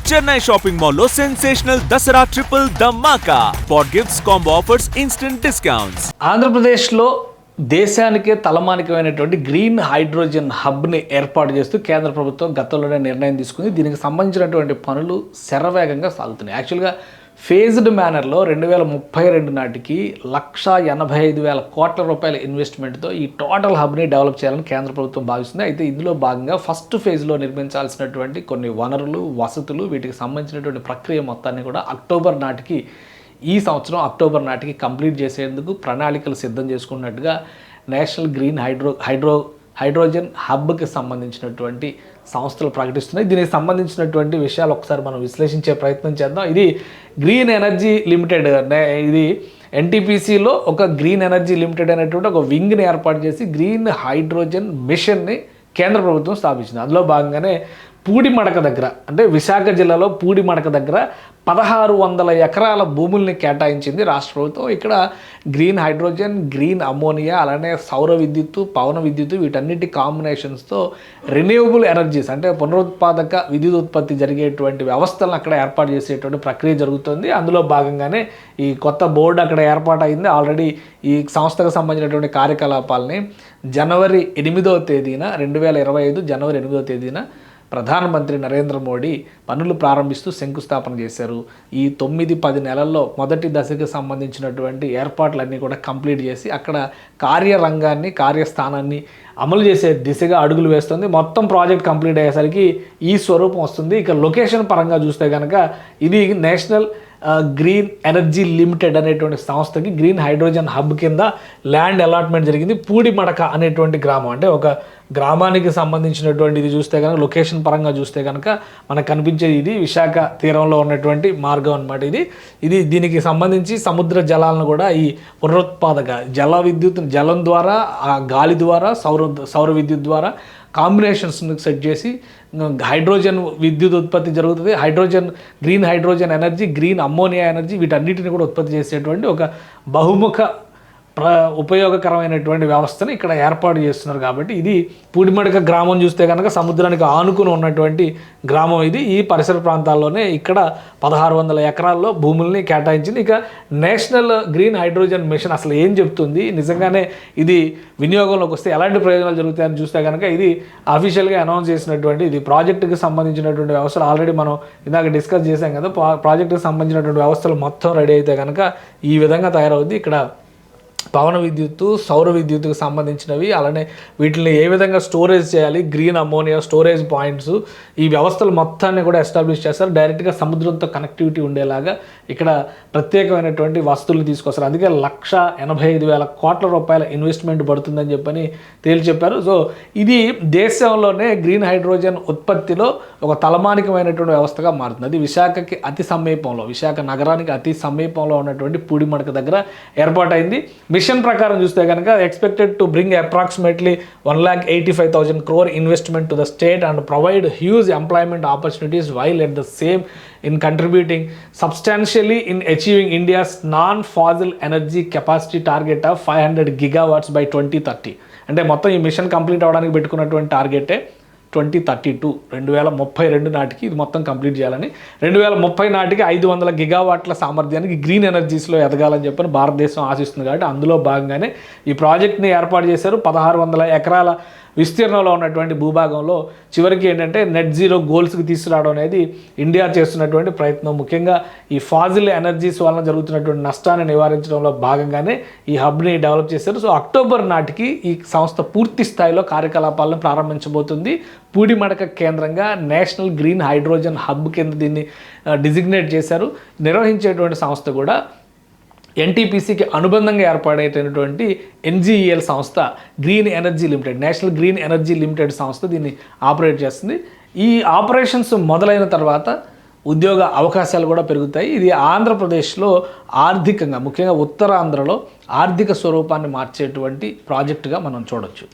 Chennai shopping mall లో sensational Dasara triple ధమాకా. Spot gifts, combo offers, instant discounts. ఆంధ్రప్రదేశ్లో దేశానికే తలమానికమైనటువంటి గ్రీన్ హైడ్రోజన్ హబ్ని ఏర్పాటు చేస్తూ కేంద్ర ప్రభుత్వం గతంలోనే నిర్ణయం తీసుకుంది. దీనికి సంబంధించినటువంటి పనులు శరవేగంగా సాగుతున్నాయి. యాక్చువల్గా ఫేజ్డ్ మేనర్లో 2032 నాటికి 1,85,000 కోట్ల రూపాయల ఇన్వెస్ట్మెంట్తో ఈ టోటల్ హబ్ని డెవలప్ చేయాలని కేంద్ర ప్రభుత్వం భావిస్తుంది. అయితే ఇందులో భాగంగా ఫస్ట్ ఫేజ్లో నిర్మించాల్సినటువంటి కొన్ని వనరులు, వసతులు, వీటికి సంబంధించినటువంటి ప్రక్రియ మొత్తాన్ని కూడా అక్టోబర్ నాటికి, ఈ సంవత్సరం అక్టోబర్ నాటికి కంప్లీట్ చేసేందుకు ప్రణాళికలు సిద్ధం చేసుకున్నట్టుగా నేషనల్ గ్రీన్ హైడ్రోజన్ హబ్కి సంబంధించినటువంటి సంస్థలు ప్రకటిస్తున్నాయి. దీనికి సంబంధించినటువంటి విషయాలు ఒకసారి మనం విశ్లేషించే ప్రయత్నం చేద్దాం. ఇది గ్రీన్ ఎనర్జీ లిమిటెడ్, ఇది ఎన్టీపీసీలో ఒక గ్రీన్ ఎనర్జీ లిమిటెడ్ అనేటువంటి ఒక వింగ్ని ఏర్పాటు చేసి గ్రీన్ హైడ్రోజన్ మిషన్ని కేంద్ర ప్రభుత్వం స్థాపించింది. అందులో భాగంగానే పూడిమడక దగ్గర, అంటే విశాఖ జిల్లాలో పూడిమడక దగ్గర 1,600 ఎకరాల భూముల్ని కేటాయించింది రాష్ట్ర ప్రభుత్వం. ఇక్కడ గ్రీన్ హైడ్రోజన్, గ్రీన్ అమ్మోనియా, అలానే సౌర విద్యుత్తు, పవన విద్యుత్తు, వీటన్నిటి కాంబినేషన్స్తో రెన్యూవబుల్ ఎనర్జీస్, అంటే పునరుత్పాదక విద్యుత్ ఉత్పత్తి జరిగేటువంటి వ్యవస్థలను అక్కడ ఏర్పాటు చేసేటువంటి ప్రక్రియ జరుగుతుంది. అందులో భాగంగానే ఈ కొత్త బోర్డు అక్కడ ఏర్పాటైంది. ఆల్రెడీ ఈ సంస్థకు సంబంధించినటువంటి కార్యకలాపాలని జనవరి 8వ తేదీన 2025 జనవరి 8వ తేదీన ప్రధానమంత్రి నరేంద్ర మోడీ పనులు ప్రారంభిస్తూ శంకుస్థాపన చేశారు. ఈ 9-10 నెలల్లో మొదటి దశకు సంబంధించినటువంటి ఏర్పాట్లన్నీ కూడా కంప్లీట్ చేసి అక్కడ కార్యస్థానాన్ని అమలు చేసే దిశగా అడుగులు వేస్తుంది. మొత్తం ప్రాజెక్ట్ కంప్లీట్ అయ్యేసరికి ఈ స్వరూపం వస్తుంది. ఇక లొకేషన్ పరంగా చూస్తే కనుక ఇది నేషనల్ గ్రీన్ ఎనర్జీ లిమిటెడ్ అనేటువంటి సంస్థకి గ్రీన్ హైడ్రోజన్ హబ్ కింద ల్యాండ్ అలాట్మెంట్ జరిగింది. పూడిమడక అనేటువంటి గ్రామం, అంటే ఒక గ్రామానికి సంబంధించినటువంటి ఇది చూస్తే కనుక లొకేషన్ పరంగా చూస్తే కనుక మనకు కనిపించేది ఇది విశాఖ తీరంలో ఉన్నటువంటి మార్గం అనమాట. ఇది దీనికి సంబంధించి సముద్ర జలాలను కూడా ఈ పునరుత్పాదక జలం ద్వారా, గాలి ద్వారా, సౌర విద్యుత్ ద్వారా కాంబినేషన్స్ని సెట్ చేసి హైడ్రోజన్ విద్యుత్ ఉత్పత్తి జరుగుతుంది. Green hydrogen energy, green ammonia energy, వీటన్నిటిని కూడా ఉత్పత్తి చేసేటువంటి ఒక బహుముఖ ఉపయోగకరమైనటువంటి వ్యవస్థను ఇక్కడ ఏర్పాటు చేస్తున్నారు. కాబట్టి ఇది పూడిమడక గ్రామం చూస్తే కనుక సముద్రానికి ఆనుకుని ఉన్నటువంటి గ్రామం ఇది. ఈ పరిసర ప్రాంతాల్లోనే ఇక్కడ 1,600 ఎకరాల్లో భూముల్ని కేటాయించింది. ఇక నేషనల్ గ్రీన్ హైడ్రోజన్ మిషన్ అసలు ఏం చెప్తుంది, నిజంగానే ఇది వినియోగంలోకి వస్తే ఎలాంటి ప్రయోజనాలు జరుగుతాయని చూస్తే కనుక ఇది అఫీషియల్గా అనౌన్స్ చేసినటువంటి ఇది ప్రాజెక్టుకి సంబంధించినటువంటి వ్యవస్థలు ఆల్రెడీ మనం ఇందాక డిస్కస్ చేసాం కదా. ప్రాజెక్టుకి సంబంధించినటువంటి వ్యవస్థలు మొత్తం రెడీ అయితే కనుక ఈ విధంగా తయారవుద్ది. ఇక్కడ పవన విద్యుత్తు, సౌర విద్యుత్తుకు సంబంధించినవి, అలానే వీటిని ఏ విధంగా స్టోరేజ్ చేయాలి, గ్రీన్ అమ్మోనియా స్టోరేజ్ పాయింట్స్, ఈ వ్యవస్థలు మొత్తాన్ని కూడా ఎస్టాబ్లిష్ చేస్తారు. డైరెక్ట్గా సముద్రంతో కనెక్టివిటీ ఉండేలాగా ఇక్కడ ప్రత్యేకమైనటువంటి వస్తువులు తీసుకొస్తారు. అందుకే 1,85,000 కోట్ల రూపాయల ఇన్వెస్ట్మెంట్ పడుతుందని చెప్పని చెప్పారు. సో ఇది దేశంలోనే గ్రీన్ హైడ్రోజన్ ఉత్పత్తిలో ఒక తలమానికమైనటువంటి వ్యవస్థగా మారుతుంది. అది విశాఖకి అతి సమీపంలో, విశాఖ నగరానికి అతి సమీపంలో ఉన్నటువంటి పూడిమడక దగ్గర ఏర్పాటైంది. మిషన్ ప్రకారం చూస్తే కనుక expected to bring approximately 1,85,000 crore investment to the state and provide huge employment opportunities while at the same in contributing substantially in achieving India's non fossil energy capacity target of 500 gigawatts by 2030. అంటే మొత్తం ఈ mission complete అవ్వడానికి పెట్టుకున్నటువంటి టార్గెటే 2032 నాటికి ఇది మొత్తం complete చేయాలని. 2030 నాటికి 500 గిగావాట్ల సామర్థ్యానికి గ్రీన్ ఎనర్జీస్లో ఎదగాలని చెప్పని భారతదేశం ఆశిస్తుంది. కాబట్టి అందులో భాగంగానే ఈ ప్రాజెక్ట్ని ఏర్పాటు చేశారు. 1,600 ఎకరాల విస్తీర్ణంలో ఉన్నటువంటి భూభాగంలో చివరికి ఏంటంటే నెట్ జీరో గోల్స్కి తీసుకురావడం అనేది ఇండియా చేస్తున్నటువంటి ప్రయత్నం. ముఖ్యంగా ఈ ఫాజిల్ ఎనర్జీస్ వలన జరుగుతున్నటువంటి నష్టాన్ని నివారించడంలో భాగంగానే ఈ హబ్ని డెవలప్ చేశారు. సో అక్టోబర్ నాటికి ఈ సంస్థ పూర్తి స్థాయిలో కార్యకలాపాలను ప్రారంభించబోతుంది. పూడిమడక కేంద్రంగా నేషనల్ గ్రీన్ హైడ్రోజన్ హబ్ కింద దీన్ని డిజిగ్నేట్ చేశారు. నిర్వహించేటువంటి సంస్థ కూడా ఎన్టీపీసీకి అనుబంధంగా ఏర్పాటైనటువంటి ఎన్జీఈఎల్ సంస్థ green energy limited, national green energy limited సంస్థ దీన్ని ఆపరేట్ చేస్తుంది. ఈ ఆపరేషన్స్ మొదలైన తర్వాత ఉద్యోగ అవకాశాలు కూడా పెరుగుతాయి. ఇది ఆంధ్రప్రదేశ్లో ఆర్థికంగా, ముఖ్యంగా ఉత్తరాంధ్రలో ఆర్థిక స్వరూపాన్ని మార్చేటువంటి ప్రాజెక్టుగా మనం చూడొచ్చు.